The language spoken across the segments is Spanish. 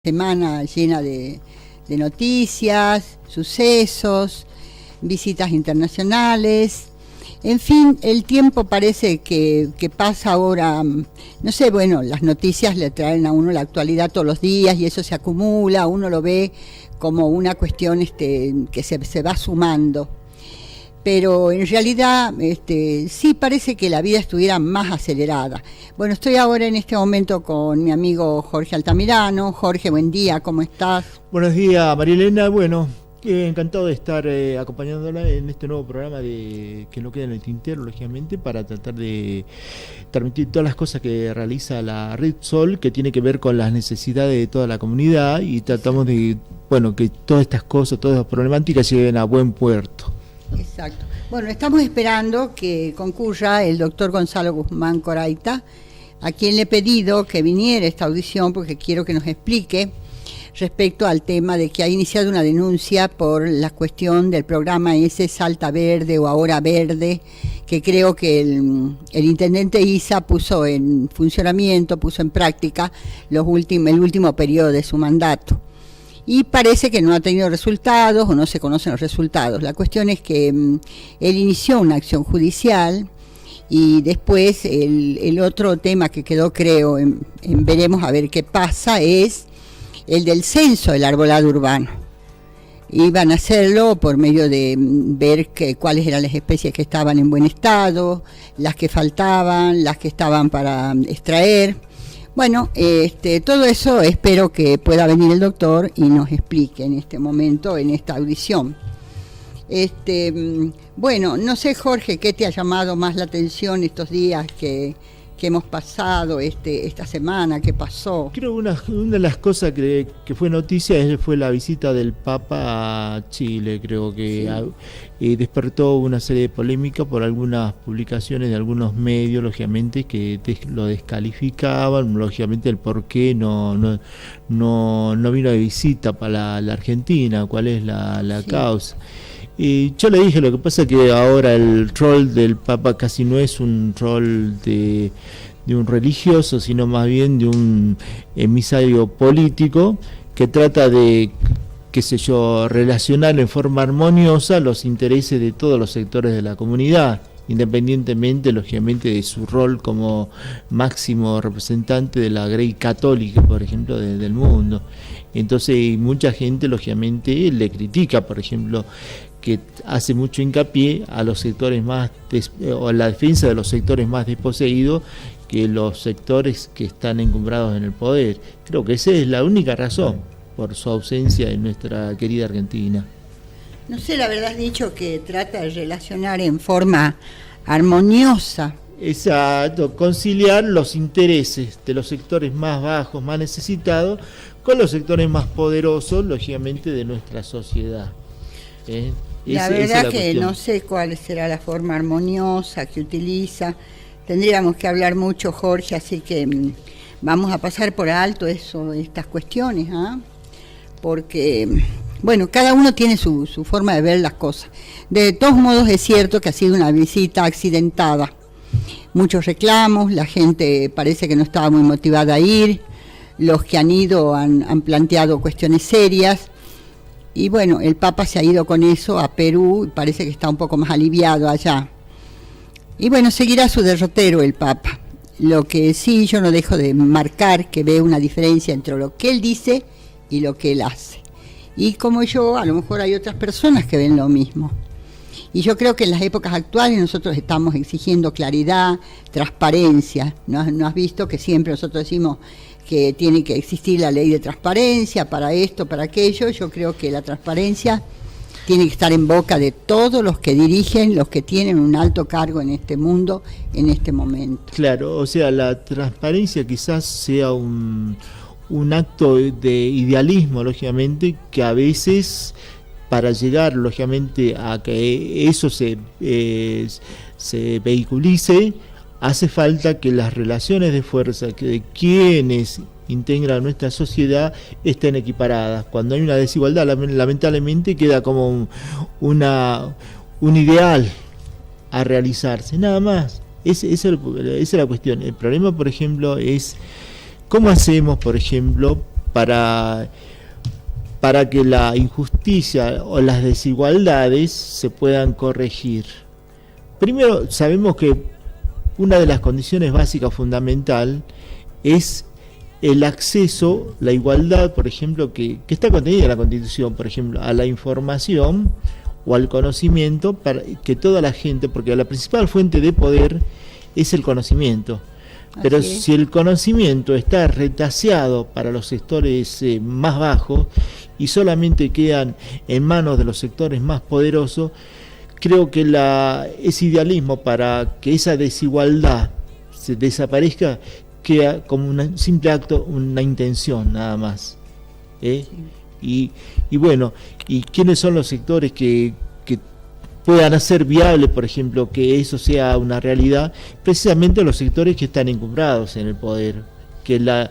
Semana llena de noticias, sucesos, visitas internacionales. En fin, el tiempo parece que pasa ahora, no sé, bueno, las noticias le traen a uno la actualidad todos los días y eso se acumula, uno lo ve como una cuestión que se va sumando. Pero en realidad sí parece que la vida estuviera más acelerada. Bueno, estoy ahora en este momento con mi amigo Jorge Altamirano. Jorge, buen día, ¿cómo estás? Buenos días, María Elena. Bueno, encantado de estar acompañándola en este nuevo programa de que no queda en el tintero, lógicamente, para tratar de transmitir todas las cosas que realiza la Red Sol, que tiene que ver con las necesidades de toda la comunidad, y tratamos de, bueno, que todas estas cosas, todas las problemáticas lleguen a buen puerto. Exacto. Bueno, estamos esperando que concurra el doctor Gonzalo Guzmán Coraita, a quien le he pedido que viniera a esta audición porque quiero que nos explique respecto al tema de que ha iniciado una denuncia por la cuestión del programa ese Salta Verde o Ahora Verde, que creo que el intendente Isa puso en funcionamiento, puso en práctica el último periodo de su mandato. Y parece que no ha tenido resultados o no se conocen los resultados. La cuestión es que él inició una acción judicial y después el otro tema que quedó, creo, veremos a ver qué pasa, es el del censo del arbolado urbano. Iban a hacerlo por medio de ver cuáles eran las especies que estaban en buen estado, las que faltaban, las que estaban para extraer. Bueno, todo eso espero que pueda venir el doctor y nos explique en este momento, en esta audición. Bueno, no sé, Jorge, ¿qué te ha llamado más la atención estos días que hemos pasado, esta semana? ¿Qué pasó? Creo una de las cosas que fue noticia fue la visita del Papa a Chile. Creo que despertó una serie de polémica por algunas publicaciones de algunos medios, lógicamente, que lo descalificaban, lógicamente, el por qué no vino de visita para la Argentina, cuál es la causa. Y yo le dije, lo que pasa es que ahora el rol del Papa casi no es un rol de un religioso, sino más bien de un emisario político que trata de, qué sé yo, relacionar en forma armoniosa los intereses de todos los sectores de la comunidad, independientemente, lógicamente, de su rol como máximo representante de la Grey católica, por ejemplo, del mundo. Entonces, mucha gente, lógicamente, le critica, por ejemplo, que hace mucho hincapié a los sectores o a la defensa de los sectores más desposeídos que los sectores que están encumbrados en el poder. Creo que esa es la única razón por su ausencia en nuestra querida Argentina. No sé, la verdad has dicho que trata de relacionar en forma armoniosa. Exacto, conciliar los intereses de los sectores más bajos, más necesitados, con los sectores más poderosos, lógicamente, de nuestra sociedad. La verdad que no sé cuál será la forma armoniosa que utiliza. Tendríamos que hablar mucho, Jorge, así que vamos a pasar por alto estas cuestiones, porque, bueno, cada uno tiene su forma de ver las cosas. De todos modos, es cierto que ha sido una visita accidentada. Muchos reclamos, la gente parece que no estaba muy motivada a ir, los que han ido han planteado cuestiones serias. Y bueno, el Papa se ha ido con eso a Perú y parece que está un poco más aliviado allá. Y bueno, seguirá su derrotero el Papa. Lo que sí, yo no dejo de marcar que veo una diferencia entre lo que él dice y lo que él hace. Y como yo, a lo mejor hay otras personas que ven lo mismo. Y yo creo que en las épocas actuales nosotros estamos exigiendo claridad, transparencia. ¿No has visto que siempre nosotros decimos que tiene que existir la ley de transparencia para esto, para aquello? Yo creo que la transparencia tiene que estar en boca de todos los que dirigen, los que tienen un alto cargo en este mundo, en este momento. Claro, o sea, la transparencia quizás sea un acto de idealismo, lógicamente, que a veces, para llegar, lógicamente, a que eso se vehiculice, hace falta que las relaciones de fuerza de quienes integran nuestra sociedad estén equiparadas. Cuando hay una desigualdad, lamentablemente queda como un ideal a realizarse, nada más. Esa es la cuestión. El problema, por ejemplo, es cómo hacemos, por ejemplo, para que la injusticia o las desigualdades se puedan corregir. Primero, sabemos que una de las condiciones básicas fundamental es el acceso, la igualdad, por ejemplo, que está contenida en la Constitución, por ejemplo, a la información o al conocimiento, para que toda la gente, porque la principal fuente de poder es el conocimiento. Pero si el conocimiento está retaseado para los sectores más bajos y solamente quedan en manos de los sectores más poderosos, creo que ese idealismo para que esa desigualdad se desaparezca queda como un simple acto, una intención nada más. Y bueno, ¿y quiénes son los sectores que puedan hacer viable, por ejemplo, que eso sea una realidad? Precisamente los sectores que están encumbrados en el poder, que la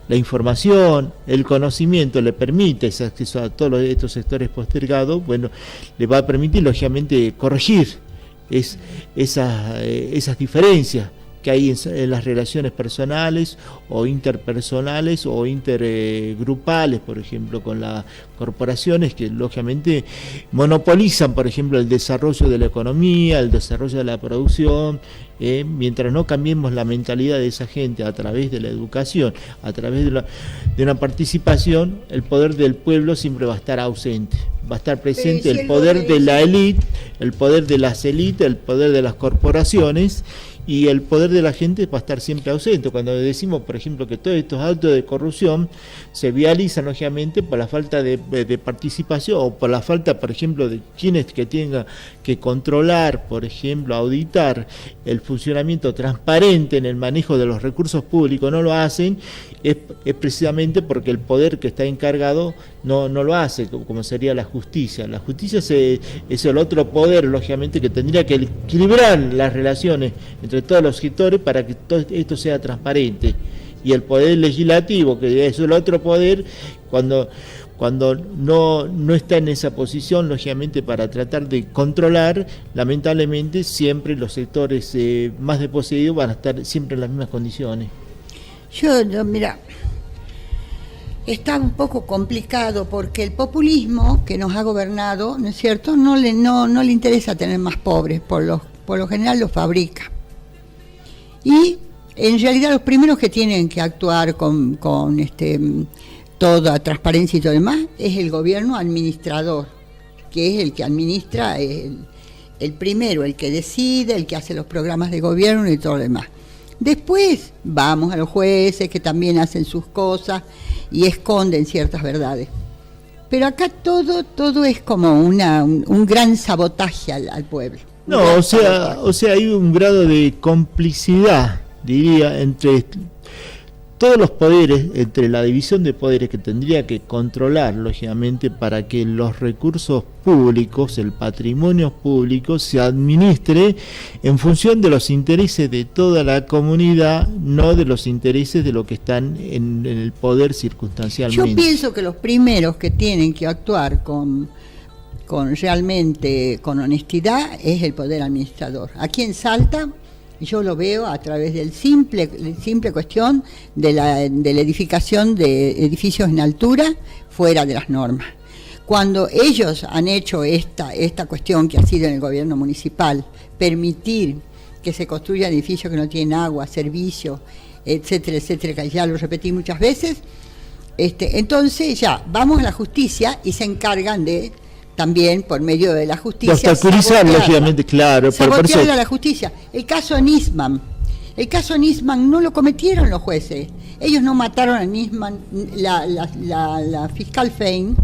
información, el conocimiento le permite ese acceso a todos estos sectores postergados. Bueno, le va a permitir lógicamente corregir esas diferencias que hay en las relaciones personales o interpersonales o intergrupales, por ejemplo, con las corporaciones que lógicamente monopolizan, por ejemplo, el desarrollo de la economía, el desarrollo de la producción. Mientras no cambiemos la mentalidad de esa gente a través de la educación, a través de una participación, el poder del pueblo siempre va a estar ausente. Va a estar presente el poder de la élite, el poder de las élites, el poder de las corporaciones, y el poder de la gente va a estar siempre ausente. Cuando decimos, por ejemplo, que todos estos actos de corrupción se vializan, lógicamente, por la falta de participación, o por la falta, por ejemplo, de quienes que tengan que controlar, por ejemplo, auditar el funcionamiento transparente en el manejo de los recursos públicos, no lo hacen, es precisamente porque el poder que está encargado no lo hace, como sería la justicia. La justicia es el otro poder, lógicamente, que tendría que equilibrar las relaciones entre todos los sectores para que todo esto sea transparente. Y el poder legislativo, que es el otro poder, cuando no está en esa posición, lógicamente, para tratar de controlar, lamentablemente siempre los sectores más desposeídos van a estar siempre en las mismas condiciones. Yo mira, está un poco complicado porque el populismo que nos ha gobernado, ¿no es cierto?, no le interesa tener más pobres, por lo general los fabrica. Y en realidad los primeros que tienen que actuar con toda transparencia y todo lo demás es el gobierno administrador, que es el que administra, el primero, el que decide, el que hace los programas de gobierno y todo lo demás. Después vamos a los jueces, que también hacen sus cosas y esconden ciertas verdades. Pero acá todo es como un gran sabotaje al pueblo. No, o sea, hay un grado de complicidad, diría, entre todos los poderes, entre la división de poderes que tendría que controlar, lógicamente, para que los recursos públicos, el patrimonio público, se administre en función de los intereses de toda la comunidad, no de los intereses de los que están en el poder circunstancialmente. Yo pienso que los primeros que tienen que actuar con realmente con honestidad es el poder administrador. Aquí en Salta yo lo veo a través del simple cuestión de la edificación de edificios en altura fuera de las normas. Cuando ellos han hecho esta cuestión que ha sido en el gobierno municipal, permitir que se construyan edificios que no tienen agua, servicios, etcétera, etcétera, que ya lo repetí muchas veces, entonces ya vamos a la justicia y se encargan de también por medio de la justicia de obstaculizar, lógicamente, claro, sabotear a la justicia. El caso Nisman no lo cometieron los jueces, ellos no mataron a Nisman. La fiscal Fein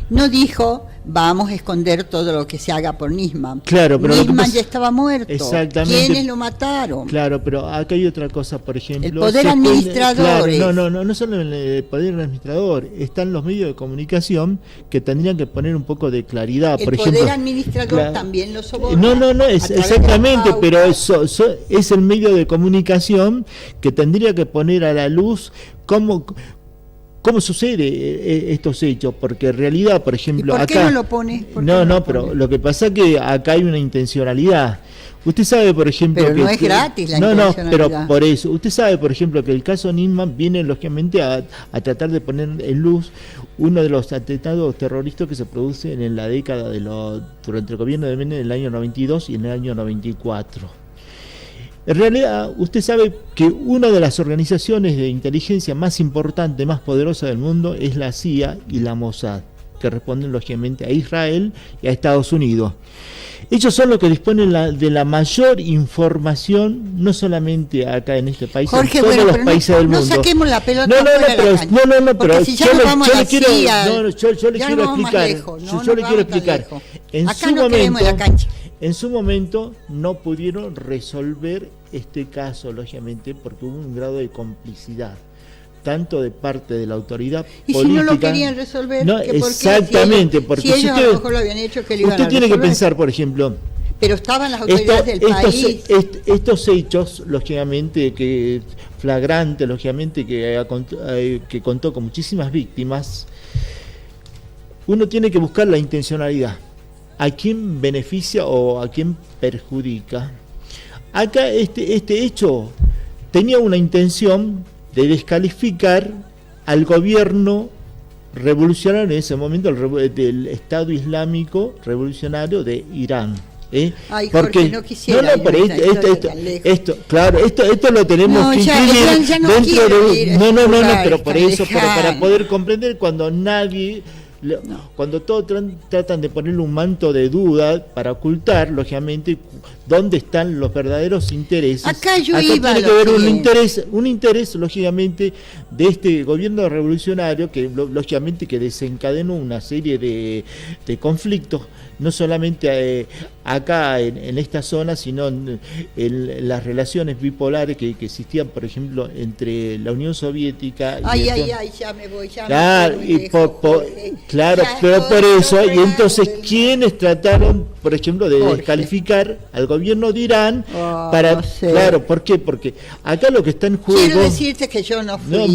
no dijo vamos a esconder todo lo que se haga por Nisman. Claro, pero Nisman ya estaba muerto. Exactamente. ¿Quiénes lo mataron? Claro, pero acá hay otra cosa, por ejemplo. El poder administrador. Claro, no solo el poder administrador, están los medios de comunicación que tendrían que poner un poco de claridad. El por ejemplo, poder administrador también lo soborna. No, es exactamente, pero es el medio de comunicación que tendría que poner a la luz cómo ¿Cómo sucede estos hechos? Porque en realidad, por ejemplo, ¿Y por qué acá... no lo pone? Pero lo que pasa es que acá hay una intencionalidad. Usted sabe, por ejemplo... Pero no es gratis la intencionalidad. Pero por eso. Usted sabe, por ejemplo, que el caso Nisman viene, lógicamente, a tratar de poner en luz uno de los atentados terroristas que se producen en la década durante el gobierno de Menem en el año 92 y en el año 94. En realidad, usted sabe que una de las organizaciones de inteligencia más importantes, más poderosas del mundo es la CIA y la Mossad, que responden lógicamente a Israel y a Estados Unidos. Ellos son los que disponen de la mayor información, no solamente acá en este país, Jorge, en todos los países del mundo. No saquemos la pelota pero si yo le quiero explicar. En su momento no pudieron resolver este caso, lógicamente, porque hubo un grado de complicidad, tanto de parte de la autoridad política. ¿Y si no lo querían resolver? No, exactamente, porque si ellos a lo mejor lo habían hecho, que lo iban a resolver. Usted tiene que pensar, por ejemplo... Pero estaban las autoridades del país. Estos hechos, lógicamente, que flagrantes, lógicamente, que contó con muchísimas víctimas, uno tiene que buscar la intencionalidad. ¿A quién beneficia o a quién perjudica? Acá este hecho tenía una intención de descalificar al gobierno revolucionario en ese momento, del Estado Islámico revolucionario de Irán. Ay, porque Jorge, no quisiera esto lo tenemos que incluir pero por eso, pero para poder comprender cuando nadie... Cuando todos tratan de ponerle un manto de duda para ocultar, lógicamente, dónde están los verdaderos intereses. Acá tiene que haber un interés, lógicamente, de este gobierno revolucionario que, lógicamente, que desencadenó una serie de conflictos, no solamente acá en esta zona, sino en las relaciones bipolares que existían, por ejemplo, entre la Unión Soviética y... ya me voy, Claro, pero por eso, y entonces, ¿quiénes trataron, por ejemplo, de descalificar al gobierno de Irán? Claro, ¿por qué? Porque acá lo que está en juego... Quiero decirte que yo no fui. No,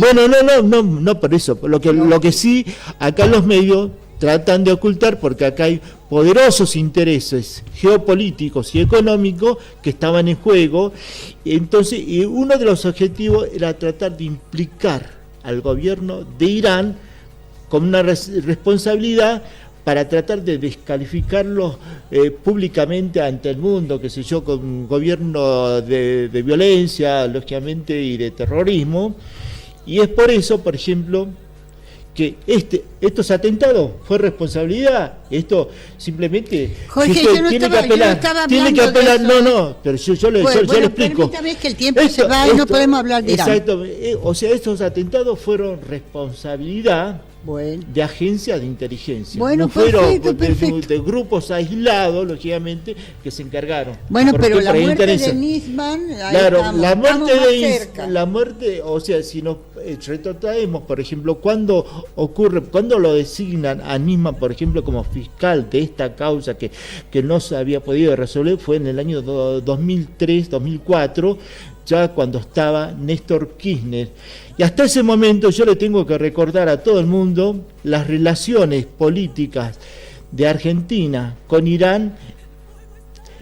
por eso. Lo que sí, acá los medios tratan de ocultar, porque acá hay poderosos intereses geopolíticos y económicos que estaban en juego. Entonces, uno de los objetivos era tratar de implicar al gobierno de Irán con una responsabilidad para tratar de descalificarlos públicamente ante el mundo, qué sé yo, con un gobierno de violencia, lógicamente, y de terrorismo. Y es por eso, por ejemplo, que estos atentados fue responsabilidad. Esto simplemente... Jorge, tiene que apelar, pero yo le explico. Permítame, que el tiempo se va y no podemos hablar de Irán. Exacto, o sea, estos atentados fueron responsabilidad de agencias de inteligencia. Bueno, no fueron perfecto. De grupos aislados, lógicamente, que se encargaron. Bueno, pero la muerte de Nisman, la muerte, o sea, si nos retrotraemos, por ejemplo, cuando lo designan a Nisman, por ejemplo, como fiscal de esta causa que no se había podido resolver, fue en el año 2003, 2004, ya cuando estaba Néstor Kirchner. Y hasta ese momento yo le tengo que recordar a todo el mundo las relaciones políticas de Argentina con Irán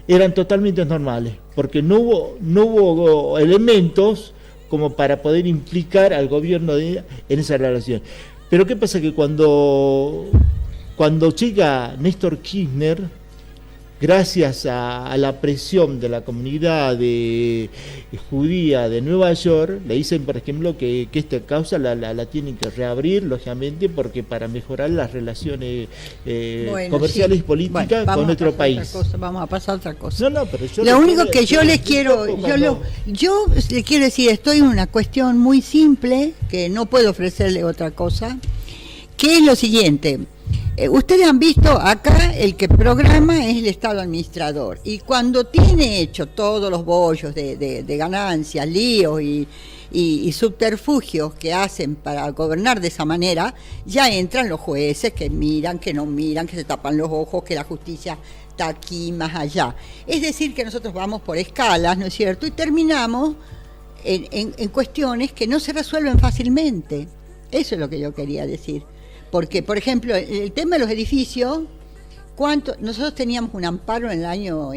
eran totalmente normales, porque no hubo elementos como para poder implicar al gobierno en esa relación. Pero ¿qué pasa? Que cuando llega Néstor Kirchner, gracias a la presión de la comunidad judía de Nueva York, le dicen, por ejemplo, que esta causa la tienen que reabrir, lógicamente, porque para mejorar las relaciones comerciales y políticas con nuestro país. Vamos a pasar a otra cosa. Pero yo lo único que yo les quiero, yo les quiero decir, estoy en una cuestión muy simple, que no puedo ofrecerle otra cosa, que es lo siguiente. Ustedes han visto acá, el que programa es el Estado administrador, y cuando tiene hecho todos los bollos de ganancias, líos y subterfugios que hacen para gobernar de esa manera, ya entran los jueces que miran, que no miran, que se tapan los ojos, que la justicia está aquí más allá. Es decir, que nosotros vamos por escalas, ¿no es cierto? Y terminamos en cuestiones que no se resuelven fácilmente. Eso es lo que yo quería decir. Porque, por ejemplo, el tema de los edificios, nosotros teníamos un amparo en el año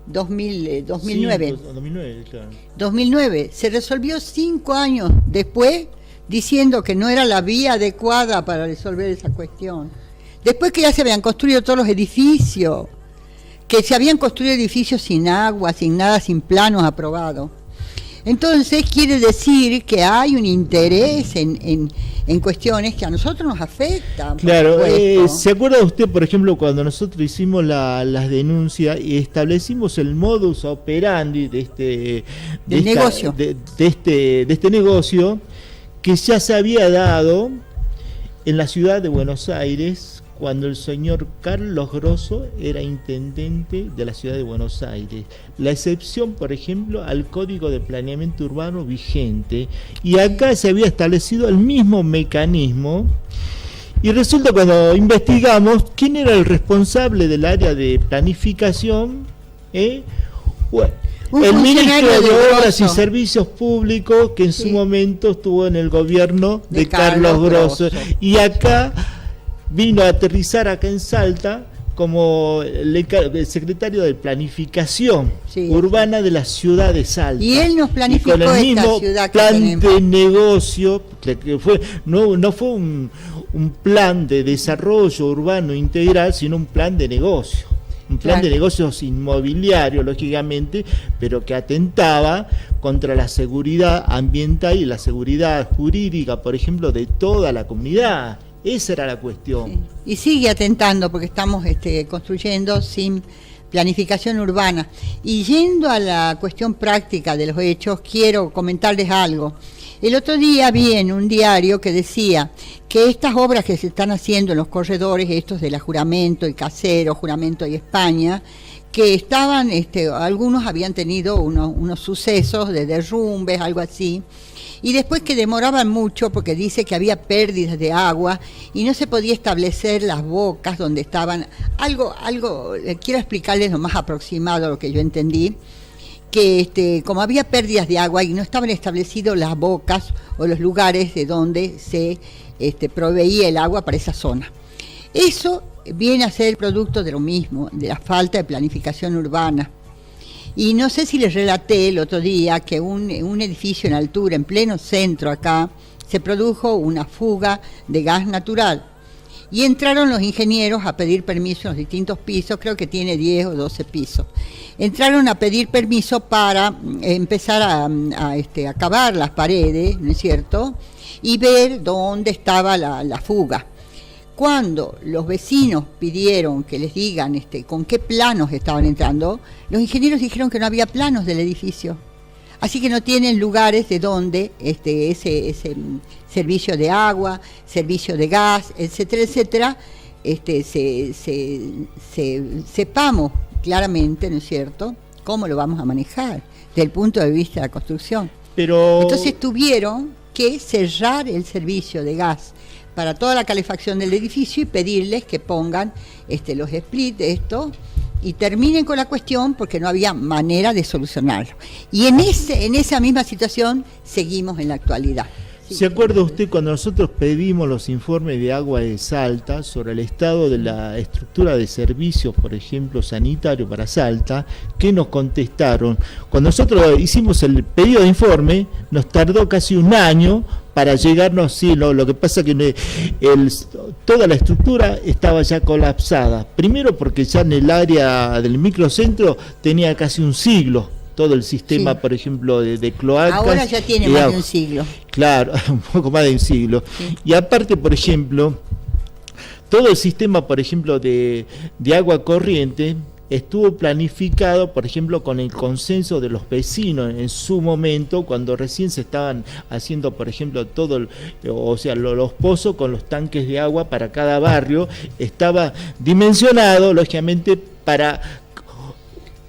2009. 2009, claro. 2009. Se resolvió 5 años después, diciendo que no era la vía adecuada para resolver esa cuestión. Después que ya se habían construido todos los edificios, que se habían construido edificios sin agua, sin nada, sin planos aprobados. Entonces quiere decir que hay un interés en cuestiones que a nosotros nos afectan. Claro, ¿se acuerda usted, por ejemplo, cuando nosotros hicimos las denuncias y establecimos el modus operandi de este negocio que ya se había dado en la ciudad de Buenos Aires cuando el señor Carlos Grosso era intendente de la ciudad de Buenos Aires? La excepción, por ejemplo, al Código de Planeamiento Urbano vigente, y acá se había establecido el mismo mecanismo, y resulta cuando investigamos quién era el responsable del área de planificación, el ministro de Obras y Servicios Públicos, que en su momento estuvo en el gobierno de Carlos Grosso, y acá vino a aterrizar acá en Salta como el secretario de Planificación Urbana de la ciudad de Salta. Y él nos planificó con el mismo ciudad plan de negocio, que no fue un plan de desarrollo urbano integral, sino un plan de negocio. Un plan de negocios inmobiliario, lógicamente, pero que atentaba contra la seguridad ambiental y la seguridad jurídica, por ejemplo, de toda la comunidad. Esa era la cuestión. Sí. Y sigue atentando porque estamos construyendo sin planificación urbana. Y yendo a la cuestión práctica de los hechos, quiero comentarles algo. El otro día vi en un diario que decía que estas obras que se están haciendo en los corredores, estos de la Juramento y Casero, Juramento y España, que estaban, algunos habían tenido unos sucesos de derrumbes, algo así, y después que demoraban mucho porque dice que había pérdidas de agua y no se podía establecer las bocas donde estaban, algo quiero explicarles lo más aproximado a lo que yo entendí, que como había pérdidas de agua y no estaban establecidos las bocas o los lugares de donde se proveía el agua para esa zona. Eso viene a ser producto de lo mismo, de la falta de planificación urbana. Y no sé si les relaté el otro día que un edificio en altura, en pleno centro acá, se produjo una fuga de gas natural. Y entraron los ingenieros a pedir permiso en los distintos pisos, creo que tiene 10 o 12 pisos. Entraron a pedir permiso para empezar a cavar las paredes, ¿no es cierto?, y ver dónde estaba la fuga. Cuando los vecinos pidieron que les digan con qué planos estaban entrando, los ingenieros dijeron que no había planos del edificio. Así que no tienen lugares de donde ese servicio de agua, servicio de gas, etcétera, etcétera, sepamos claramente, ¿no es cierto?, cómo lo vamos a manejar desde el punto de vista de la construcción. Entonces tuvieron que cerrar el servicio de gas para toda la calefacción del edificio y pedirles que pongan los splits y terminen con la cuestión porque no había manera de solucionarlo. Y en esa misma situación seguimos en la actualidad. ¿Se acuerda usted cuando nosotros pedimos los informes de Agua de Salta sobre el estado de la estructura de servicios, por ejemplo, sanitario para Salta, que nos contestaron? Cuando nosotros hicimos el pedido de informe, nos tardó casi un año para llegarnos, lo que pasa que toda la estructura estaba ya colapsada. Primero porque ya en el área del microcentro tenía casi un siglo todo el sistema, por ejemplo, de cloacas. Ahora ya tiene más de un siglo. Claro, un poco más de un siglo. Sí. Y aparte, por ejemplo, todo el sistema, por ejemplo, de agua corriente estuvo planificado, por ejemplo, con el consenso de los vecinos en su momento, cuando recién se estaban haciendo, por ejemplo, los pozos con los tanques de agua para cada barrio, estaba dimensionado, lógicamente, para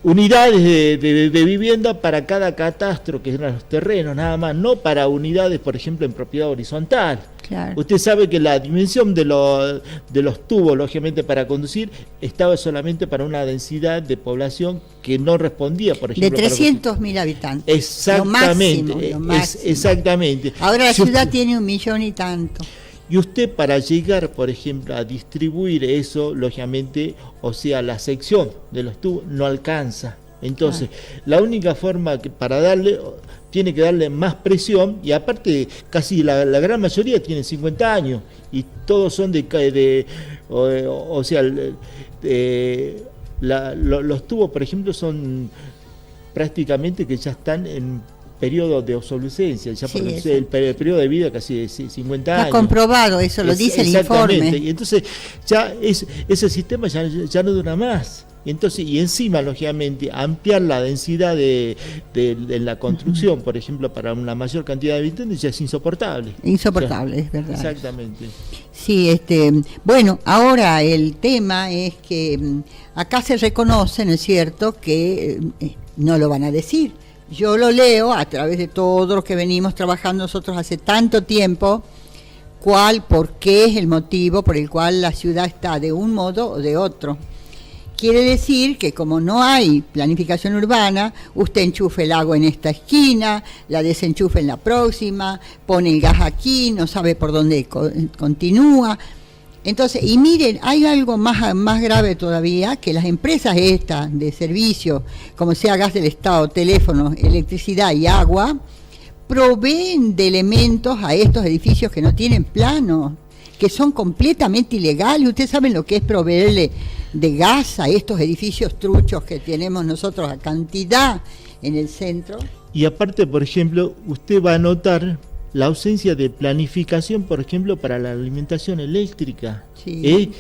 unidades de vivienda para cada catastro, que eran los terrenos, nada más, no para unidades, por ejemplo, en propiedad horizontal. Claro. Usted sabe que la dimensión de los tubos, lógicamente, para conducir, estaba solamente para una densidad de población que no respondía, por ejemplo... De 300.000 habitantes. Exactamente. Lo máximo. Exactamente. Ahora la ciudad tiene 1 millón y tanto. Y usted, para llegar, por ejemplo, a distribuir eso, lógicamente, o sea, la sección de los tubos no alcanza. Entonces, la única forma que para darle, tiene que darle más presión, y aparte, casi la gran mayoría tienen 50 años, y todos son los tubos, por ejemplo, son prácticamente que ya están en periodo de obsolescencia, ya sí, el periodo de vida casi de 50 años. Está comprobado, eso lo dice el informe. Y entonces ya ese sistema ya no dura más. Entonces, y encima, lógicamente, ampliar la densidad de la construcción, por ejemplo, para una mayor cantidad de habitantes, ya es insoportable. Insoportable, es verdad. Exactamente. Sí, bueno, ahora el tema es que acá se reconoce, ¿no es cierto?, que no lo van a decir. Yo lo leo a través de todos los que venimos trabajando nosotros hace tanto tiempo, por qué es el motivo por el cual la ciudad está de un modo o de otro. Quiere decir que como no hay planificación urbana, usted enchufe el agua en esta esquina, la desenchufe en la próxima, pone el gas aquí, no sabe por dónde continúa. Entonces, y miren, hay algo más grave todavía, que las empresas estas de servicio, como sea gas del Estado, teléfono, electricidad y agua, proveen de elementos a estos edificios que no tienen plano, que son completamente ilegales. Ustedes saben lo que es proveerle de gas a estos edificios truchos que tenemos nosotros a cantidad en el centro. Y aparte, por ejemplo, usted va a notar la ausencia de planificación, por ejemplo, para la alimentación eléctrica. Sí.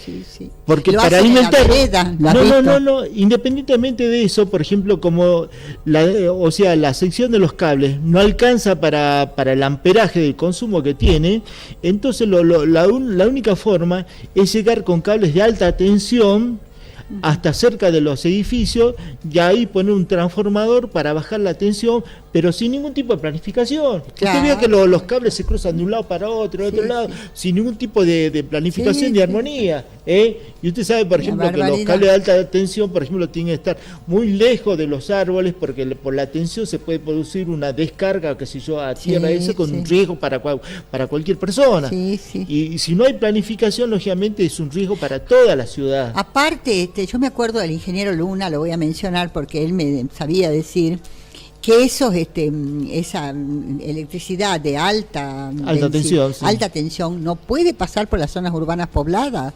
Porque para alimentar... No, independientemente de eso, por ejemplo, como la sección de los cables no alcanza para el amperaje del consumo que tiene, entonces la única forma es llegar con cables de alta tensión hasta cerca de los edificios, y ahí poner un transformador para bajar la tensión, pero sin ningún tipo de planificación. Claro. Usted ve que los cables se cruzan de un lado para otro, de otro lado, sin ningún tipo de planificación ni armonía. Y usted sabe, por ejemplo, que los cables de alta tensión, por ejemplo, tienen que estar muy lejos de los árboles, porque por la tensión se puede producir una descarga, qué sé yo, a tierra, con un riesgo para cualquier persona. Y si no hay planificación, lógicamente es un riesgo para toda la ciudad. Aparte, yo me acuerdo del ingeniero Luna, lo voy a mencionar porque él me sabía decir que esa electricidad de alta tensión no puede pasar por las zonas urbanas pobladas,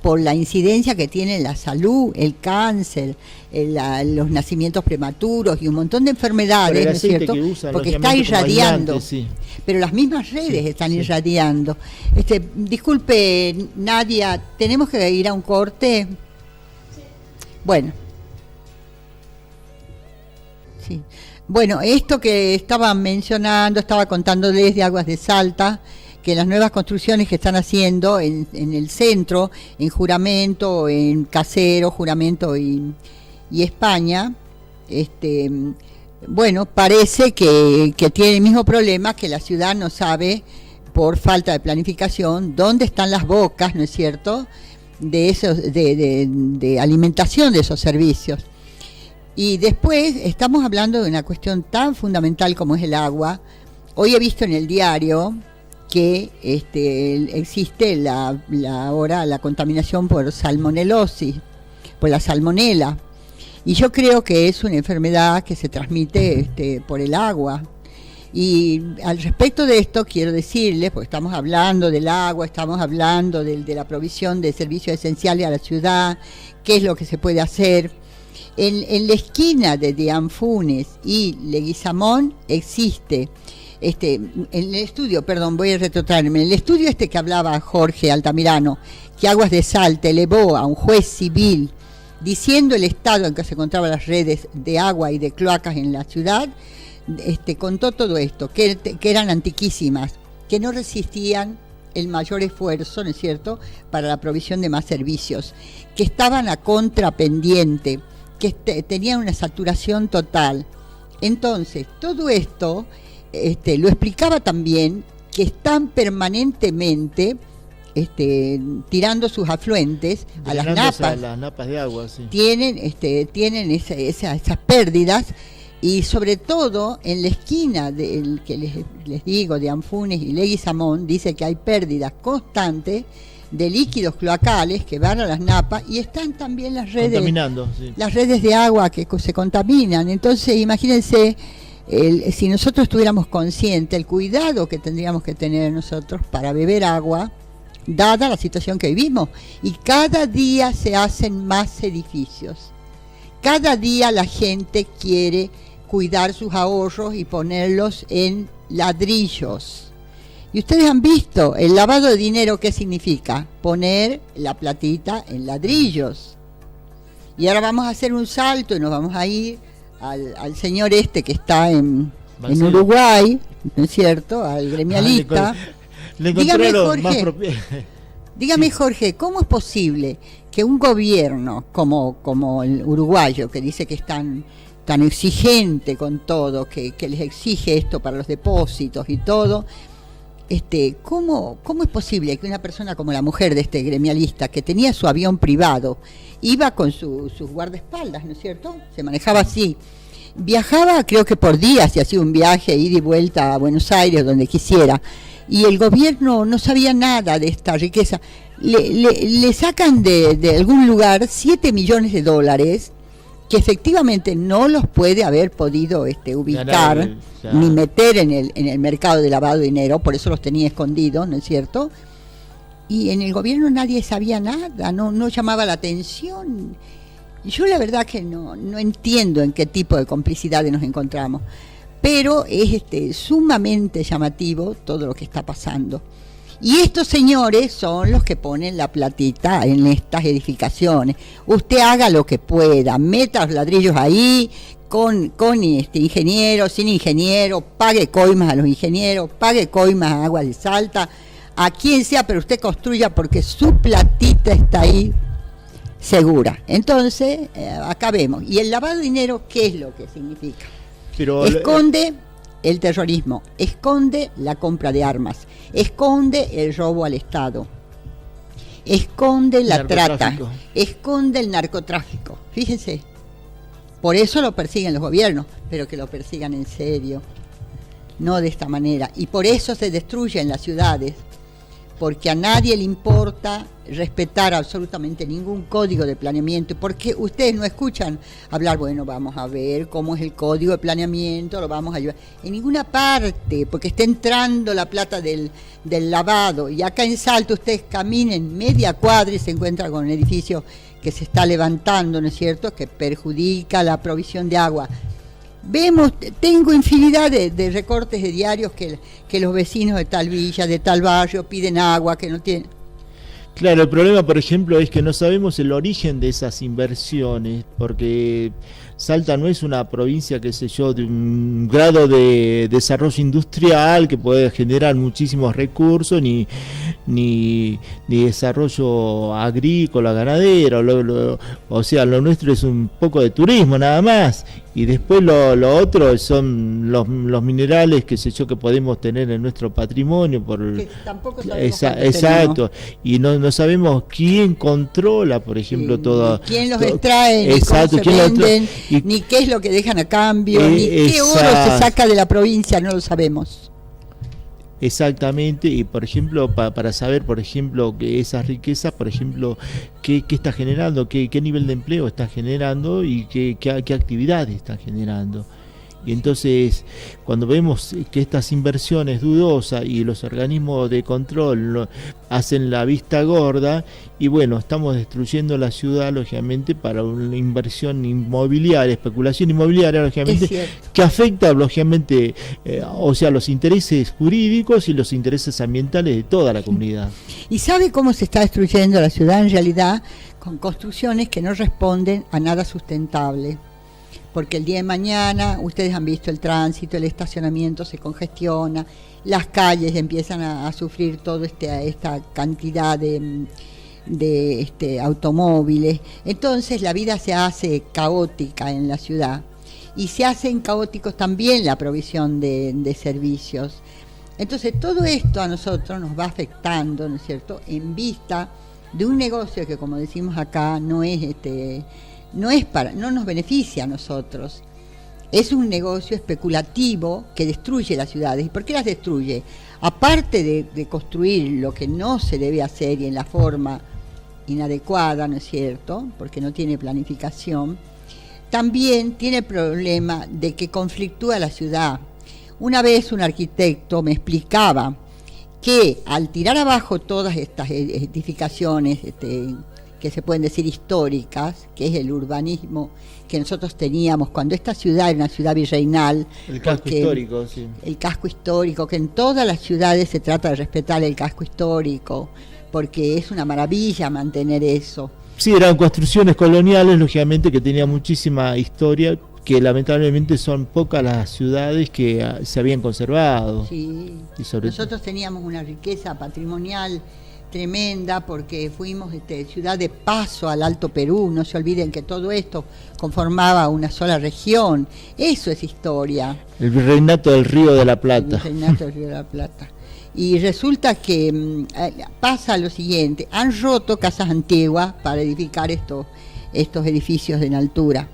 por la incidencia que tiene la salud, el cáncer, los nacimientos prematuros y un montón de enfermedades, ¿no es cierto? Porque está irradiando, pero las mismas redes están irradiando. Disculpe, Nadia, tenemos que ir a un corte. Bueno. Sí. Bueno, esto que estaba mencionando, estaba contándoles de Aguas de Salta, que las nuevas construcciones que están haciendo en el centro, en Juramento, en Casero, Juramento y España, bueno, parece que tiene el mismo problema, que la ciudad no sabe, por falta de planificación, dónde están las bocas, ¿no es cierto?, de alimentación de esos servicios. Y después estamos hablando de una cuestión tan fundamental como es el agua. Hoy he visto en el diario que existe ahora la contaminación por salmonelosis, por la salmonela. Y yo creo que es una enfermedad que se transmite por el agua. Y al respecto de esto quiero decirles, porque estamos hablando del agua, estamos hablando de la provisión de servicios esenciales a la ciudad, qué es lo que se puede hacer. En la esquina de Dianfunes y Leguizamón existe, en el estudio, voy a retrotraerme, en el estudio que hablaba Jorge Altamirano, que Aguas de Salta elevó a un juez civil diciendo el estado en que se encontraban las redes de agua y de cloacas en la ciudad, contó todo esto, que eran antiquísimas, que no resistían el mayor esfuerzo, ¿no es cierto?, para la provisión de más servicios, que estaban a contrapendiente, que tenían una saturación total. Entonces, todo esto lo explicaba también, que están permanentemente tirando sus afluentes a las napas de agua, sí. Tienen esas pérdidas, y sobre todo en la esquina del que les digo, de Anfunes y Leguizamón, dice que hay pérdidas constantes de líquidos cloacales que van a las napas, y están también las redes, sí, las redes de agua que se contaminan. Entonces, imagínense, si nosotros estuviéramos conscientes el cuidado que tendríamos que tener nosotros para beber agua, dada la situación que vivimos. Y cada día se hacen más edificios, cada día la gente quiere cuidar sus ahorros y ponerlos en ladrillos. Y ustedes han visto el lavado de dinero, ¿qué significa? Poner la platita en ladrillos. Y ahora vamos a hacer un salto y nos vamos a ir al señor que está en Uruguay, ¿no es cierto? Al gremialista. Dígame, Jorge, ¿cómo es posible que un gobierno como el uruguayo, que dice que es tan exigente con todo, que les exige esto para los depósitos y todo, ¿cómo es posible que una persona como la mujer de este gremialista, que tenía su avión privado, iba con sus guardaespaldas, ¿no es cierto? Se manejaba así. Viajaba, creo que por días, y hacía un viaje, ida y vuelta a Buenos Aires, donde quisiera. Y el gobierno no sabía nada de esta riqueza. Le sacan de algún lugar 7 millones de dólares, que efectivamente no los puede haber podido ubicar, ni meter en el mercado de lavado de dinero, por eso los tenía escondidos, ¿no es cierto? Y en el gobierno nadie sabía nada, no llamaba la atención. Yo la verdad que no entiendo en qué tipo de complicidades nos encontramos, pero es sumamente llamativo todo lo que está pasando. Y estos señores son los que ponen la platita en estas edificaciones. Usted haga lo que pueda, meta los ladrillos ahí, con ingeniero, sin ingeniero, pague coimas a los ingenieros, pague coimas a Agua de Salta, a quien sea, pero usted construya, porque su platita está ahí segura. Entonces, acá vemos. Y el lavado de dinero, ¿qué es lo que significa? Esconde el terrorismo, esconde la compra de armas, esconde el robo al Estado, esconde la trata, esconde el narcotráfico. Fíjense, por eso lo persiguen los gobiernos, pero que lo persigan en serio, no de esta manera. Y por eso se destruyen las ciudades, porque a nadie le importa respetar absolutamente ningún código de planeamiento, porque ustedes no escuchan hablar, bueno, vamos a ver cómo es el código de planeamiento, lo vamos a llevar en ninguna parte, porque está entrando la plata del lavado. Y acá en Salto ustedes caminen media cuadra y se encuentran con un edificio que se está levantando, ¿no es cierto?, que perjudica la provisión de agua. Vemos, tengo infinidad de recortes de diarios que los vecinos de tal villa, de tal barrio, piden agua que no tienen. Claro, el problema, por ejemplo, es que no sabemos el origen de esas inversiones, porque Salta no es una provincia, qué sé yo, de un grado de desarrollo industrial que puede generar muchísimos recursos, ni desarrollo agrícola, ganadero. O sea, lo nuestro es un poco de turismo nada más, y después lo otro son los minerales, qué sé yo, que podemos tener en nuestro patrimonio. Que tampoco sabemos exacto, y no sabemos quién controla, por ejemplo, todo. Quién los extrae, exacto, quién los venden, ni qué es lo que dejan a cambio, ni qué oro se saca de la provincia, no lo sabemos. Exactamente, y por ejemplo, para saber, por ejemplo, que esas riquezas, por ejemplo, qué está generando, qué nivel de empleo está generando y qué actividades está generando. Y entonces, cuando vemos que estas inversiones dudosas y los organismos de control hacen la vista gorda, y bueno, estamos destruyendo la ciudad, lógicamente, para una inversión inmobiliaria, especulación inmobiliaria, lógicamente, que afecta, lógicamente, o sea, los intereses jurídicos y los intereses ambientales de toda la comunidad. ¿Y sabe cómo se está destruyendo la ciudad en realidad? Con construcciones que no responden a nada sustentable. Porque el día de mañana, ustedes han visto el tránsito, el estacionamiento se congestiona, las calles empiezan a sufrir toda esta cantidad automóviles. Entonces la vida se hace caótica en la ciudad y se hacen caóticos también la provisión de servicios. Entonces todo esto a nosotros nos va afectando, ¿no es cierto?, en vista de un negocio que, como decimos acá, no nos beneficia a nosotros. Es un negocio especulativo que destruye las ciudades. ¿Y por qué las destruye? Aparte de construir lo que no se debe hacer y en la forma inadecuada, ¿no es cierto?, porque no tiene planificación, también tiene el problema de que conflictúa la ciudad. Una vez un arquitecto me explicaba que al tirar abajo todas estas edificaciones que se pueden decir históricas, que es el urbanismo que nosotros teníamos cuando esta ciudad era una ciudad virreinal. El casco histórico, sí. El casco histórico, que en todas las ciudades se trata de respetar el casco histórico, porque es una maravilla mantener eso. Sí, eran construcciones coloniales, lógicamente, que tenían muchísima historia, que lamentablemente son pocas las ciudades que se habían conservado. Sí, nosotros teníamos una riqueza patrimonial tremenda porque fuimos ciudad de paso al Alto Perú. No se olviden que todo esto conformaba una sola región. Eso es historia. El virreinato del Río de la Plata. El virreinato del Río de la Plata. Y resulta que pasa lo siguiente: han roto casas antiguas para edificar estos edificios en altura.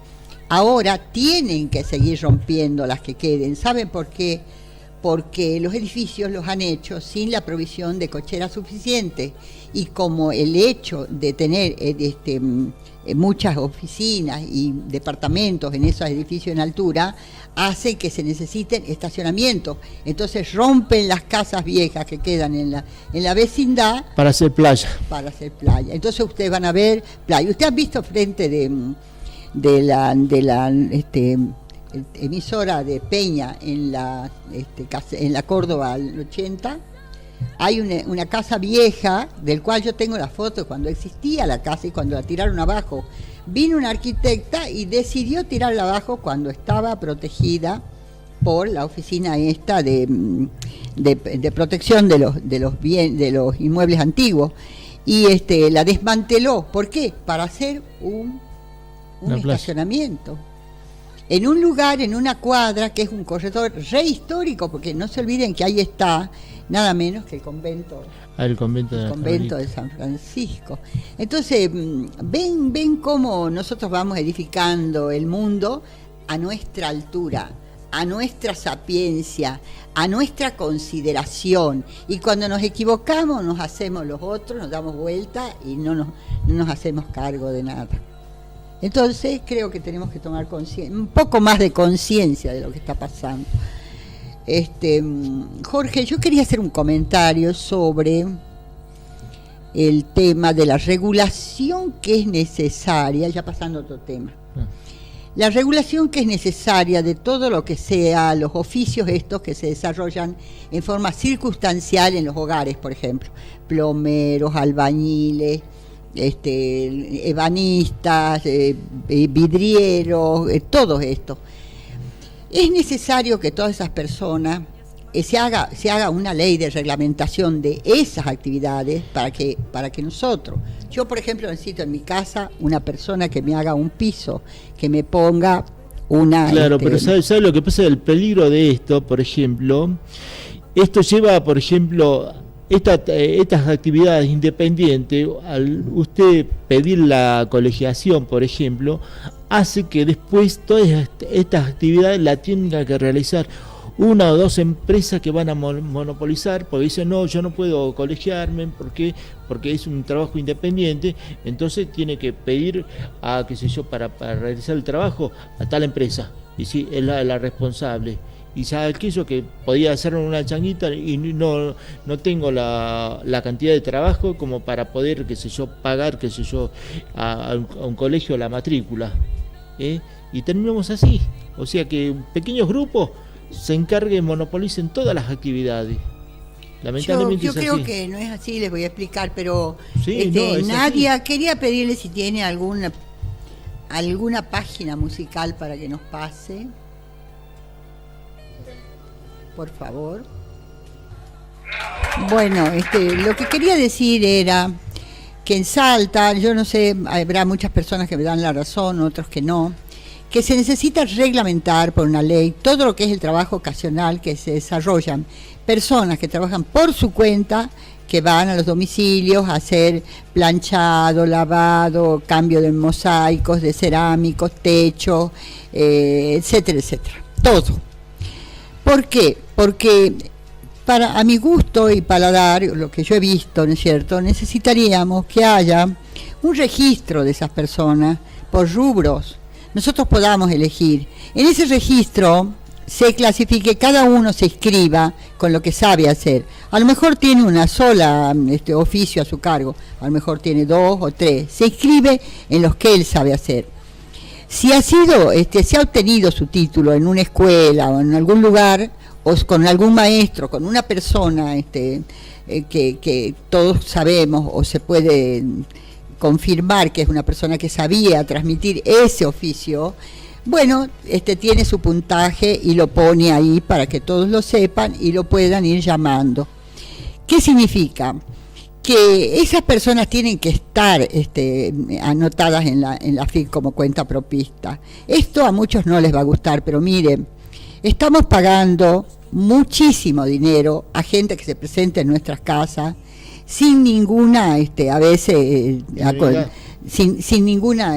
Ahora tienen que seguir rompiendo las que queden. ¿Saben por qué? Porque los edificios los han hecho sin la provisión de cocheras suficiente, y como el hecho de tener muchas oficinas y departamentos en esos edificios en altura hace que se necesiten estacionamientos. Entonces rompen las casas viejas que quedan en la vecindad para hacer playa. Entonces ustedes van a ver playa. Usted ha visto frente de la emisora de Peña en la Córdoba al 80, hay una casa vieja, del cual yo tengo la foto cuando existía la casa y cuando la tiraron abajo. Vino una arquitecta y decidió tirarla abajo cuando estaba protegida por la oficina esta de protección de los inmuebles antiguos, y la desmanteló. ¿Por qué? Para hacer un estacionamiento en un lugar, en una cuadra que es un corredor re histórico, porque no se olviden que ahí está nada menos que el convento. El convento de San Francisco. Entonces, ven cómo nosotros vamos edificando el mundo a nuestra altura, a nuestra sapiencia, a nuestra consideración, y cuando nos equivocamos nos hacemos los otros, nos damos vuelta y no nos hacemos cargo de nada. Entonces creo que tenemos que tomar un poco más de conciencia de lo que está pasando. Jorge, yo quería hacer un comentario sobre el tema de la regulación que es necesaria, ya pasando a otro tema. La regulación que es necesaria de todo lo que sea los oficios estos que se desarrollan en forma circunstancial en los hogares, por ejemplo, plomeros, albañiles, ebanistas, vidrieros, todo esto. Es necesario que todas esas personas se haga una ley de reglamentación de esas actividades para que nosotros, yo por ejemplo necesito en mi casa una persona que me haga un piso, que me ponga una... Claro, pero ¿sabes lo que pasa? El peligro de esto, por ejemplo, esto lleva, por ejemplo, estas actividades independientes, al usted pedir la colegiación, por ejemplo, hace que después todas estas actividades la tenga que realizar una o dos empresas que van a monopolizar, porque dicen, no, yo no puedo colegiarme, porque es un trabajo independiente, entonces tiene que pedir a, qué sé yo, para realizar el trabajo a tal empresa, y sí, es la responsable. Y sabe que eso que podía hacer una changuita y no tengo la cantidad de trabajo como para poder, qué sé yo, pagar, qué sé yo, a un colegio la matrícula, y terminamos así. O sea que pequeños grupos se encarguen, monopolicen todas las actividades. Lamentablemente yo creo que no es así, les voy a explicar, pero sí, Nadia, así. Quería pedirle si tiene alguna página musical para que nos pase, por favor. Bueno, lo que quería decir era que en Salta, yo no sé, habrá muchas personas que me dan la razón, otros que no, que se necesita reglamentar por una ley todo lo que es el trabajo ocasional que se desarrollan personas que trabajan por su cuenta, que van a los domicilios a hacer planchado, lavado, cambio de mosaicos, de cerámicos, techos, etcétera, etcétera. Todo. ¿Por qué? Porque a mi gusto y paladar, lo que yo he visto, ¿no es cierto?, necesitaríamos que haya un registro de esas personas por rubros. Nosotros podamos elegir. En ese registro se clasifique, cada uno se inscriba con lo que sabe hacer. A lo mejor tiene una sola oficio a su cargo, a lo mejor tiene 2 o 3. Se inscribe en los que él sabe hacer. Si ha sido, se ha obtenido su título en una escuela o en algún lugar, o con algún maestro, con una persona que todos sabemos o se puede confirmar que es una persona que sabía transmitir ese oficio, bueno, tiene su puntaje y lo pone ahí para que todos lo sepan y lo puedan ir llamando. ¿Qué significa? Que esas personas tienen que estar anotadas en la FIC como cuenta propista. Esto a muchos no les va a gustar, pero miren, estamos pagando muchísimo dinero a gente que se presenta en nuestras casas sin ninguna, a veces, sin ninguna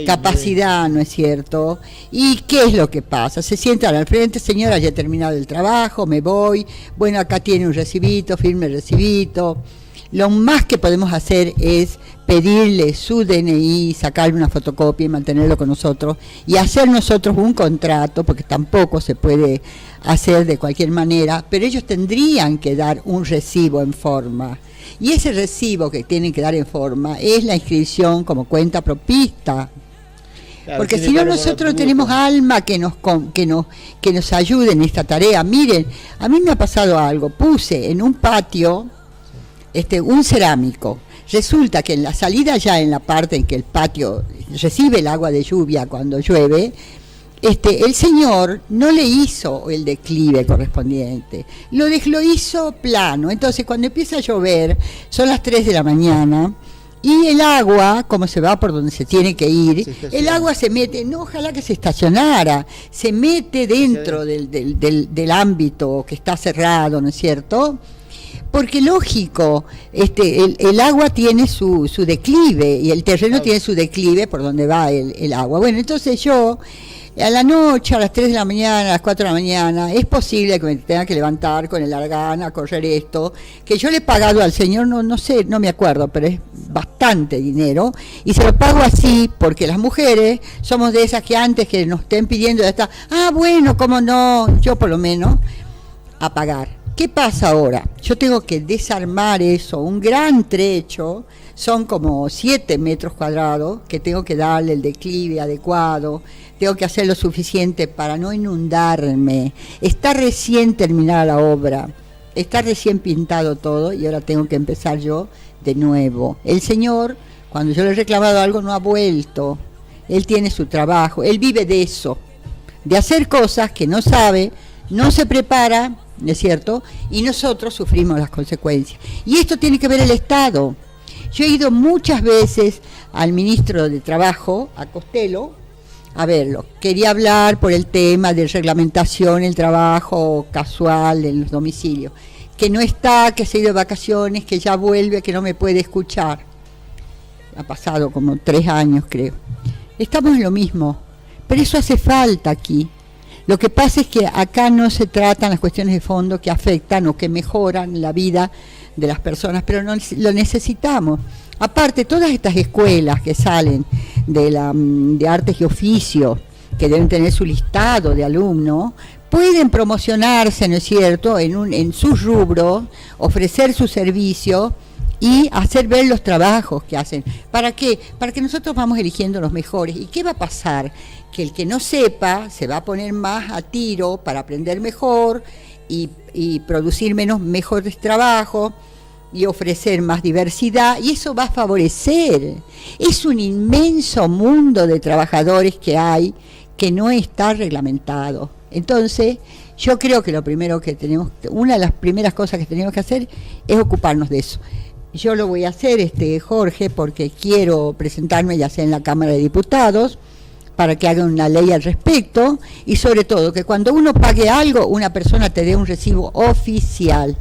capacidad, ¿no es cierto? ¿Y qué es lo que pasa? Se sientan al frente, señora, ya he terminado el trabajo, me voy, bueno, acá tiene un recibito, firme el recibito. Lo más que podemos hacer es pedirle su DNI, sacarle una fotocopia y mantenerlo con nosotros y hacer nosotros un contrato, porque tampoco se puede hacer de cualquier manera, pero ellos tendrían que dar un recibo en forma. Y ese recibo que tienen que dar en forma es la inscripción como cuenta propista. Claro, porque si no, nosotros tenemos alma que nos ayude en esta tarea. Miren, a mí me ha pasado algo. Puse en un patio un cerámico. Resulta que en la salida, ya en la parte en que el patio recibe el agua de lluvia cuando llueve, el señor no le hizo el declive correspondiente, lo hizo plano. Entonces cuando empieza a llover, son las 3 de la mañana, y el agua, como se va por donde se tiene que ir, el agua se mete, no, ojalá que se estacionara, se mete dentro del ámbito que está cerrado, ¿no es cierto? Porque lógico, el agua tiene su declive, y el terreno tiene su declive por donde va el agua. Bueno, entonces yo, a la noche, a las 3 de la mañana, a las 4 de la mañana, es posible que me tenga que levantar con el argán a correr esto, que yo le he pagado al señor, no sé, no me acuerdo, pero es bastante dinero, y se lo pago así porque las mujeres somos de esas que antes que nos estén pidiendo, bueno, cómo no, yo por lo menos, a pagar. ¿Qué pasa ahora? Yo tengo que desarmar eso, un gran trecho, son como 7 metros cuadrados, que tengo que darle el declive adecuado, tengo que hacer lo suficiente para no inundarme. Está recién terminada la obra, está recién pintado todo y ahora tengo que empezar yo de nuevo. El señor, cuando yo le he reclamado algo, no ha vuelto. Él tiene su trabajo, él vive de eso, de hacer cosas que no sabe, no se prepara, ¿no es cierto? Y nosotros sufrimos las consecuencias. Y esto tiene que ver el Estado. Yo he ido muchas veces al ministro de Trabajo, a Costello, a verlo. Quería hablar por el tema de reglamentación, el trabajo casual en los domicilios. Que no está, que se ha ido de vacaciones, que ya vuelve, que no me puede escuchar. Ha pasado como 3 años, creo. Estamos en lo mismo, pero eso hace falta aquí. Lo que pasa es que acá no se tratan las cuestiones de fondo que afectan o que mejoran la vida de las personas, pero no lo necesitamos. Aparte, todas estas escuelas que salen de artes y oficios, que deben tener su listado de alumnos, pueden promocionarse, ¿no es cierto?, en sus rubros, ofrecer su servicio y hacer ver los trabajos que hacen. ¿Para qué? Para que nosotros vamos eligiendo los mejores. ¿Y qué va a pasar? Que el que no sepa se va a poner más a tiro para aprender mejor y producir mejores trabajos y ofrecer más diversidad, y eso va a favorecer. Es un inmenso mundo de trabajadores que hay que no está reglamentado. Entonces, yo creo que lo primero que una de las primeras cosas que tenemos que hacer es ocuparnos de eso. yo lo voy a hacer, Jorge, porque quiero presentarme ya sea en la Cámara de Diputados para que hagan una ley al respecto, y sobre todo que cuando uno pague algo, una persona te dé un recibo oficial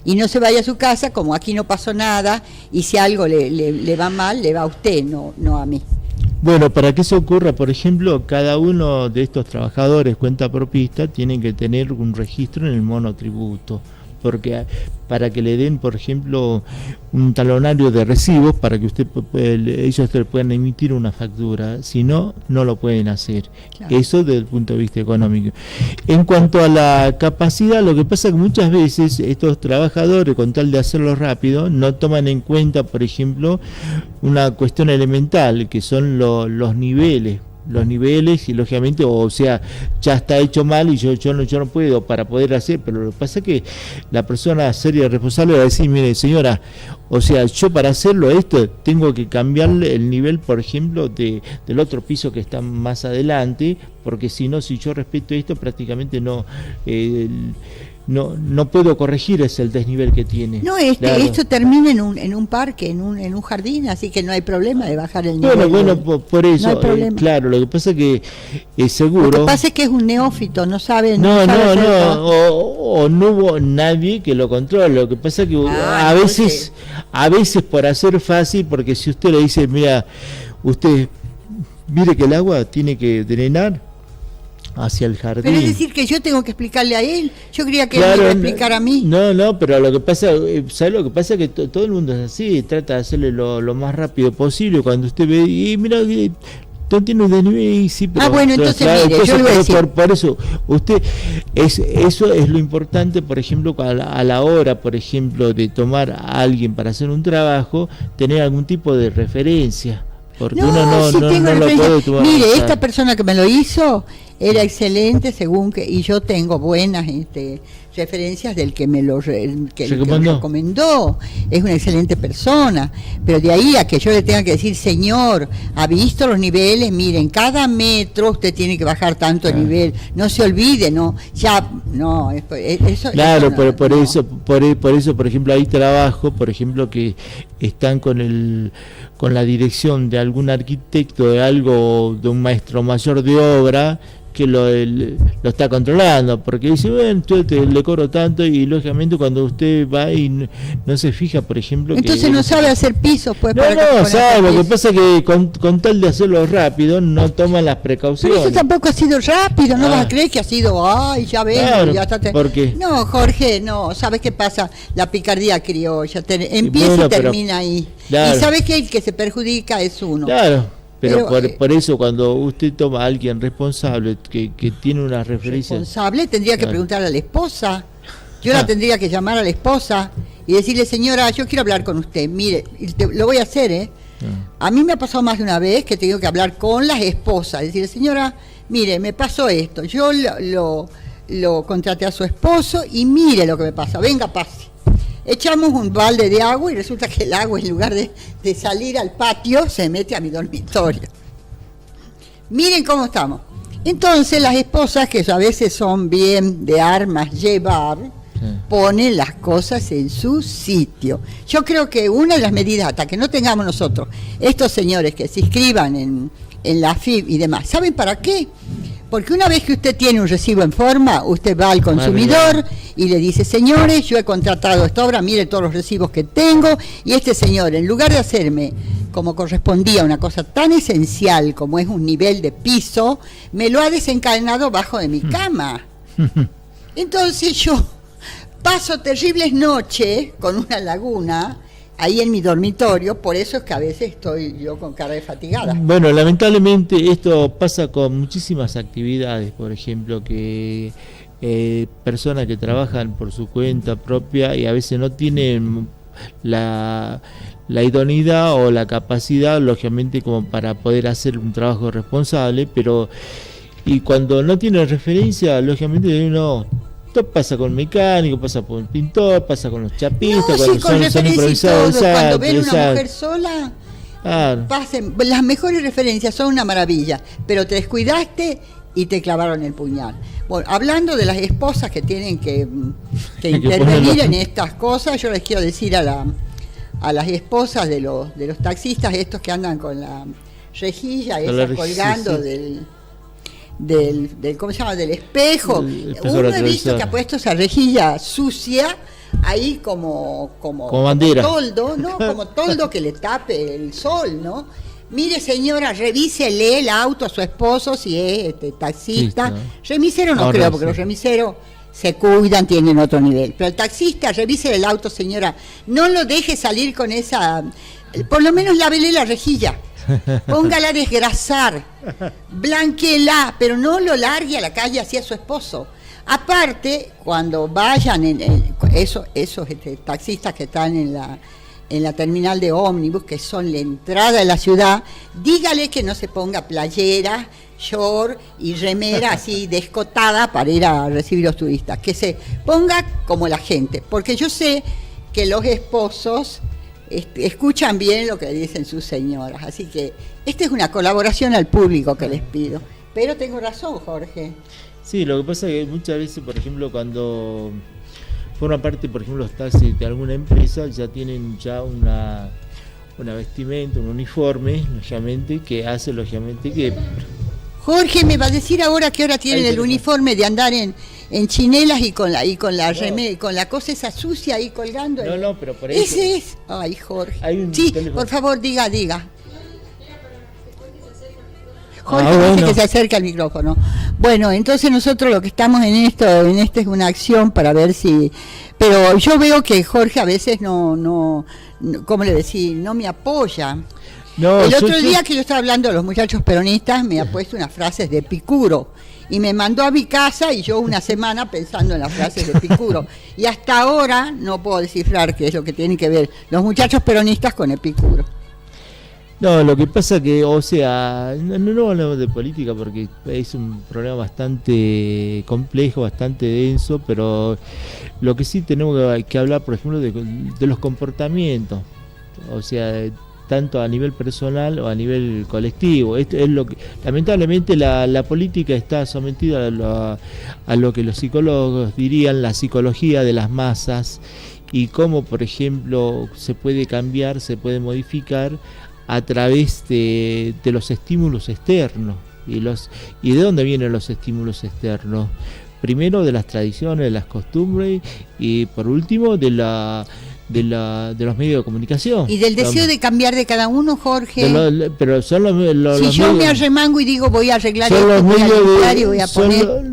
y no se vaya a su casa como aquí no pasó nada, y si algo le va mal, le va a usted, no a mí. Bueno, para que eso ocurra, por ejemplo, cada uno de estos trabajadores cuentapropistas tienen que tener un registro en el monotributo, porque para que le den, por ejemplo, un talonario de recibos para que ellos te puedan emitir una factura, si no, no lo pueden hacer. Claro. Eso desde el punto de vista económico. En cuanto a la capacidad, lo que pasa es que muchas veces estos trabajadores, con tal de hacerlo rápido, no toman en cuenta, por ejemplo, una cuestión elemental, que son los niveles y lógicamente, o sea, ya está hecho mal y yo no puedo para poder hacer, pero lo que pasa es que la persona seria y responsable va a decir, mire señora, o sea, yo para hacerlo esto tengo que cambiarle el nivel, por ejemplo, del otro piso que está más adelante, porque si no, si yo respeto esto, prácticamente no puedo corregir el desnivel que tiene. No, claro. Esto termina en un parque, en un jardín, así que no hay problema de bajar el nivel. Bueno, por eso, no claro, lo que pasa es que seguro... Lo que pasa es que es un neófito, no sabe... No, o no hubo nadie que lo controle, lo que pasa es que a veces por hacer fácil, porque si usted le dice, mira, usted, mire que el agua tiene que drenar hacia el jardín. Pero es decir que yo tengo que explicarle a él. Yo creía que él me iba a explicar a mí. No, pero lo que pasa, ¿sabe lo que pasa? Que todo el mundo es así, trata de hacerle lo más rápido posible. Cuando usted ve, y mira, no tiene un desnivel, sí, pero... bueno, entonces claro, mire, yo le voy a decir. Por eso, eso es lo importante, por ejemplo, a la hora, por ejemplo, de tomar a alguien para hacer un trabajo, tener algún tipo de referencia. Porque uno no lo puede tomar. Mire, esta persona que me lo hizo era excelente, y yo tengo buenas referencias del que me lo recomendó. Es una excelente persona, pero de ahí a que yo le tenga que decir, señor, ¿ha visto los niveles? Miren, cada metro usted tiene que bajar tanto el nivel, no se olvide, eso. Claro, pero por eso, por ejemplo, hay trabajo, por ejemplo, que están con la dirección de algún arquitecto, de un maestro mayor de obra, que lo está controlando, porque dice, bueno, yo le cobro tanto, y lógicamente cuando usted va y no se fija, por ejemplo... Entonces no sabe hacer pisos, pues... No, sabe, lo que pasa es que con tal de hacerlo rápido, no toma las precauciones. Pero eso tampoco ha sido rápido, no vas a creer que ha sido, ya ves, claro, ya está... ¿Por qué? No, Jorge, no, ¿sabes qué pasa? La picardía criolla, empieza y termina ahí. Claro. Y ¿sabes qué? El que se perjudica es uno. Claro. Pero por eso, cuando usted toma a alguien responsable, que tiene una referencia... Responsable, tendría que preguntarle a la esposa. Yo la tendría que llamar a la esposa y decirle, señora, yo quiero hablar con usted. Mire, lo voy a hacer, A mí me ha pasado más de una vez que tengo que hablar con las esposas. Decirle, señora, mire, me pasó esto. Yo lo contraté a su esposo y mire lo que me pasa. Venga, pase. Echamos un balde de agua y resulta que el agua, en lugar de salir al patio, se mete a mi dormitorio. Miren cómo estamos. Entonces las esposas, que a veces son bien de armas llevar, ponen las cosas en su sitio. Yo creo que una de las medidas, hasta que no tengamos nosotros estos señores que se inscriban en la AFIP y demás, ¿saben para qué? Porque una vez que usted tiene un recibo en forma, usted va al consumidor y le dice, señores, yo he contratado esta obra, mire todos los recibos que tengo, y este señor, en lugar de hacerme como correspondía una cosa tan esencial como es un nivel de piso, me lo ha desencadenado bajo de mi cama. Entonces yo paso terribles noches con una laguna ahí en mi dormitorio, por eso es que a veces estoy yo con cara de fatigada. Bueno, lamentablemente esto pasa con muchísimas actividades, por ejemplo, que personas que trabajan por su cuenta propia y a veces no tienen la idoneidad o la capacidad, lógicamente, como para poder hacer un trabajo responsable, y cuando no tienen referencia, lógicamente uno... Esto pasa con el mecánico, pasa con el pintor, pasa con los chapistas, cuando son improvisados. Cuando ven una mujer sola, pasen, las mejores referencias son una maravilla, pero te descuidaste y te clavaron el puñal. Bueno, hablando de las esposas que tienen que intervenir en estas cosas, yo les quiero decir a a las esposas de los taxistas, estos que andan con la rejilla esa colgando del ¿cómo se llama? Del espejo. Uno he visto que ha puesto esa rejilla sucia ahí como bandera, como toldo, ¿no? Como toldo que le tape el sol, ¿no? Mire, señora, revísele el auto a su esposo si es taxista. Sí, remisero no creo, porque los remiseros se cuidan, tienen otro nivel. Pero el taxista, revise el auto, señora. No lo deje salir con esa... Por lo menos lávele la rejilla. Póngala a desgrasar. Blanquéela, pero no lo largue a la calle hacia su esposo. Aparte, cuando vayan esos taxistas que están en la terminal de ómnibus, que son la entrada de la ciudad, dígale que no se ponga playera, short y remera así descotada para ir a recibir los turistas, que se ponga como la gente, porque yo sé que los esposos escuchan bien lo que dicen sus señoras, así que esta es una colaboración al público que les pido. Pero tengo razón, Jorge. Sí, lo que pasa es que muchas veces, por ejemplo, cuando forman parte, por ejemplo, los taxis de alguna empresa, ya tienen ya una vestimenta, un uniforme, lógicamente, que hace, lógicamente, que... Jorge, ¿me va a decir ahora qué hora tienen el uniforme de andar en chinelas y con la remera, con la cosa esa sucia ahí colgando? No, pero por eso... Ese es... Ay, Jorge. Sí, teléfono. Por favor, diga. Jorge dice que se acerca al micrófono. Bueno, entonces nosotros lo que estamos en esto es una acción para ver si... Pero yo veo que Jorge a veces no ¿cómo le decís? No me apoya. No, el otro día que yo estaba hablando de los muchachos peronistas, me ha puesto unas frases de Epicuro y me mandó a mi casa y yo una semana pensando en las frases de Epicuro. Y hasta ahora no puedo descifrar qué es lo que tienen que ver los muchachos peronistas con Epicuro. No, lo que pasa que, o sea, no hablamos de política porque es un problema bastante complejo, bastante denso, pero lo que sí tenemos que hablar, por ejemplo, de los comportamientos, o sea, tanto a nivel personal o a nivel colectivo. Esto es lo que, lamentablemente, la política está sometida a lo que los psicólogos dirían la psicología de las masas, y cómo, por ejemplo, se puede cambiar, se puede modificar a través de los estímulos externos. ¿Y de dónde vienen los estímulos externos? Primero de las tradiciones, de las costumbres, y por último de los medios de comunicación. Y del deseo de cambiar de cada uno, Jorge. Pero son los si yo me arremango y digo voy a arreglar esto,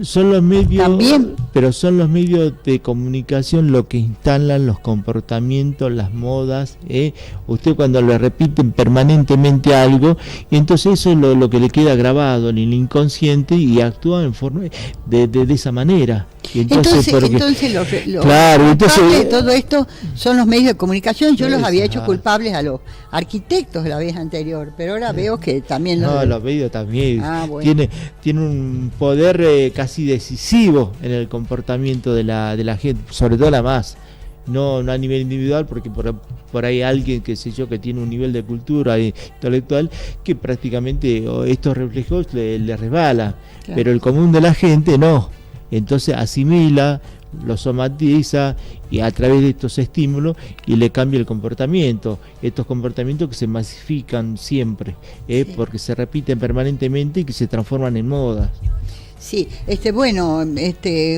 son los medios también, pero son los medios de comunicación lo que instalan los comportamientos, las modas. Usted cuando le repiten permanentemente algo, y entonces eso es lo que le queda grabado en el inconsciente y actúa en forma de esa manera. Y entonces todo esto son los medios de comunicación. Yo los había hecho culpables a los arquitectos la vez anterior, pero ahora veo que también los medios también tiene un poder casi decisivo en el comportamiento de la gente, sobre todo la masa. No a nivel individual, porque por ahí alguien, qué sé yo, que tiene un nivel de cultura intelectual que prácticamente estos reflejos le resbala, claro. Pero el común de la gente no. Entonces asimila, lo somatiza y a través de estos estímulos y le cambia el comportamiento. Estos comportamientos que se masifican siempre, sí. Porque se repiten permanentemente y que se transforman en modas. Sí,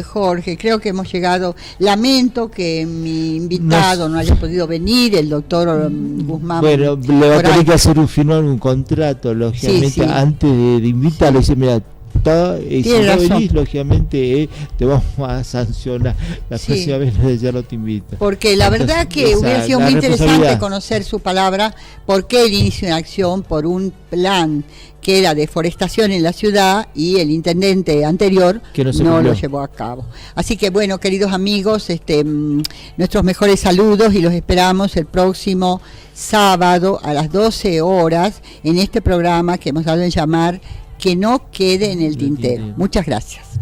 Jorge, creo que hemos llegado. Lamento que mi invitado no haya podido venir, el doctor Guzmán. Bueno, le va a tener que firmar un contrato, lógicamente, antes de invitarlo. Dice, mira, y si no venís, lógicamente te vamos a sancionar la próxima vez, ya no te invito. Porque la verdad que hubiera sido muy interesante conocer su palabra, por qué el inicio de acción por un plan que era deforestación en la ciudad y el intendente anterior no lo llevó a cabo. Así que bueno, queridos amigos, nuestros mejores saludos y los esperamos el próximo sábado a las 12 horas en este programa que hemos dado en llamar Que no quede en el tintero. Muchas gracias.